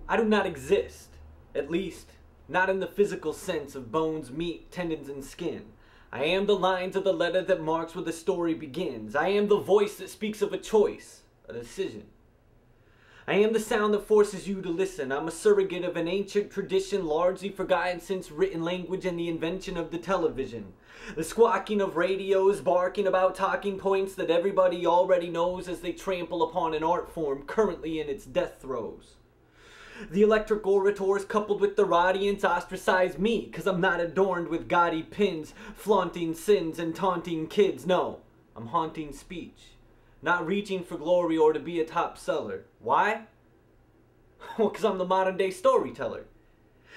I do not exist, at least, not in the physical sense of bones, meat, tendons, and skin. I am the lines of the letter that marks where the story begins. I am the voice that speaks of a choice, a decision. I am the sound that forces you to listen. I'm a surrogate of an ancient tradition largely forgotten since written language and the invention of the television. The squawking of radios, barking about talking points that everybody already knows as they trample upon an art form currently in its death throes. The electric orators coupled with their audience ostracize me because I'm not adorned with gaudy pins, flaunting sins and taunting kids. No, I'm haunting speech. Not reaching for glory or to be a top seller. Why? Well, because I'm the modern day storyteller.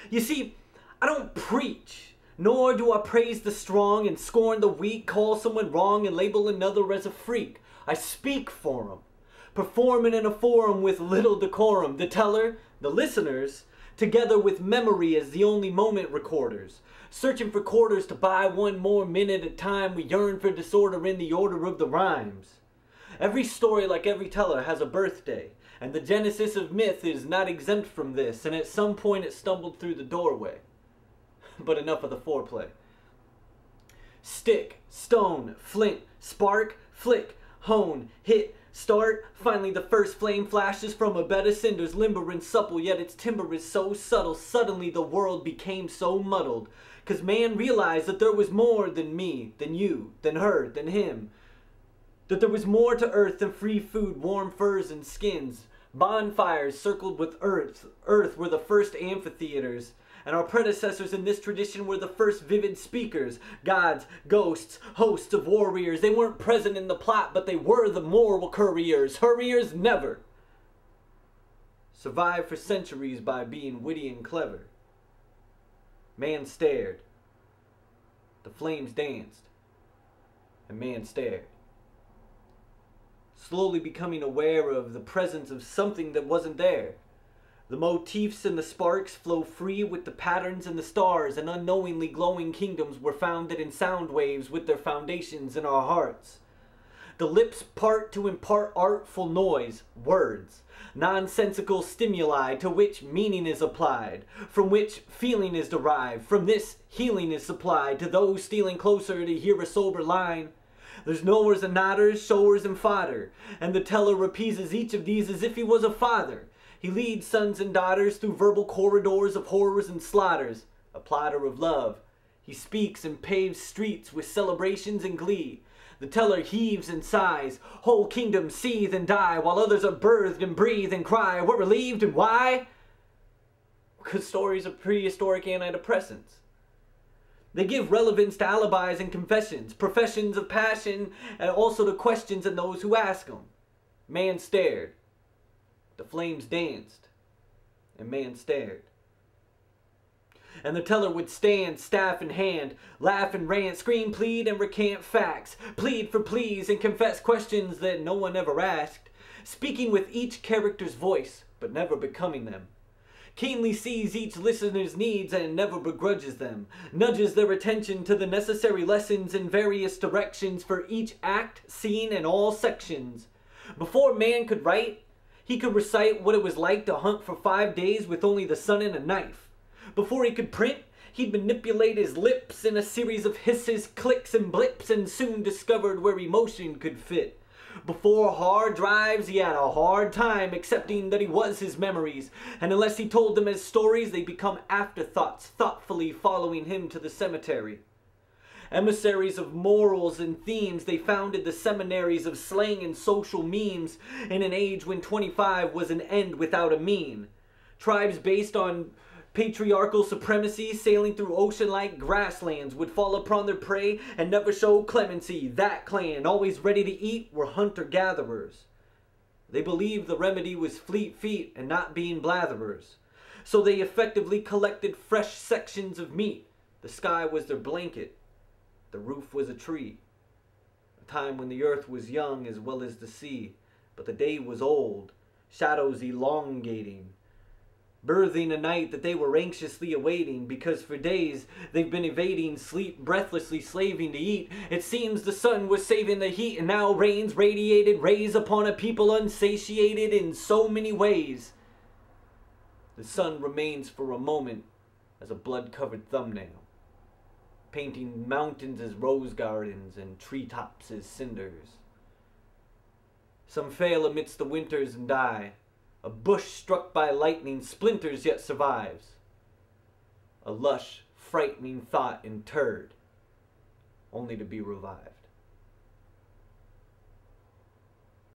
You see, I don't preach, nor do I praise the strong and scorn the weak, call someone wrong and label another as a freak. I speak for them, performing in a forum with little decorum. The teller, the listeners, together with memory as the only moment recorders. Searching for quarters to buy one more minute at a time, we yearn for disorder in the order of the rhymes. Every story, like every teller, has a birthday, and the genesis of myth is not exempt from this, and at some point it stumbled through the doorway. But enough of the foreplay. Stick, stone, flint, spark, flick, hone, hit, start. Finally the first flame flashes from a bed of cinders, limber and supple, yet its timber is so subtle. Suddenly the world became so muddled, 'cause man realized that there was more than me, than you, than her, than him. That there was more to earth than free food, warm furs and skins. Bonfires circled with earth were the first amphitheaters, and our predecessors in this tradition were the first vivid speakers. Gods, ghosts, hosts of warriors. They weren't present in the plot, but they were the moral couriers. Hurriers never survived for centuries by being witty and clever. Man stared, the flames danced, and man stared. Slowly becoming aware of the presence of something that wasn't there. The motifs and the sparks flow free with the patterns and the stars, and unknowingly glowing kingdoms were founded in sound waves with their foundations in our hearts. The lips part to impart artful noise, words, nonsensical stimuli to which meaning is applied, from which feeling is derived. From this, healing is supplied to those stealing closer to hear a sober line. There's knowers and nodders, showers and fodder, and the teller repeats each of these as if he was a father. He leads sons and daughters through verbal corridors of horrors and slaughters, a plotter of love. He speaks and paves streets with celebrations and glee. The teller heaves and sighs, whole kingdoms seethe and die, while others are birthed and breathe and cry. We're relieved, and why? Because stories are prehistoric antidepressants. They give relevance to alibis and confessions, professions of passion, and also to questions and those who ask them. Man stared. The flames danced. And man stared. And the teller would stand, staff in hand, laugh and rant, scream, plead, and recant facts, plead for pleas, and confess questions that no one ever asked, speaking with each character's voice, but never becoming them. Keenly sees each listener's needs and never begrudges them, nudges their attention to the necessary lessons in various directions for each act, scene, and all sections. Before man could write, he could recite what it was like to hunt for 5 days with only the sun and a knife. Before he could print, he'd manipulate his lips in a series of hisses, clicks, and blips, and soon discovered where emotion could fit. Before hard drives, he had a hard time accepting that he was his memories, and unless he told them as stories, they become afterthoughts, thoughtfully following him to the cemetery. Emissaries of morals and themes, they founded the seminaries of slang and social memes in an age when 25 was an end without a mean. Tribes based on patriarchal supremacy, sailing through ocean-like grasslands, would fall upon their prey and never show clemency. That clan, always ready to eat, were hunter-gatherers. They believed the remedy was fleet feet and not being blatherers. So they effectively collected fresh sections of meat. The sky was their blanket. The roof was a tree. A time when the earth was young as well as the sea, but the day was old, shadows elongating, birthing a night that they were anxiously awaiting, because for days they've been evading sleep, breathlessly slaving to eat. It seems the sun was saving the heat, and now rains radiated rays upon a people unsatiated in so many ways. The The sun remains for a moment as a blood-covered thumbnail, painting mountains as rose gardens and treetops as cinders. Some fail amidst the winters and die. A bush struck by lightning splinters yet survives. A lush, frightening thought interred, only to be revived.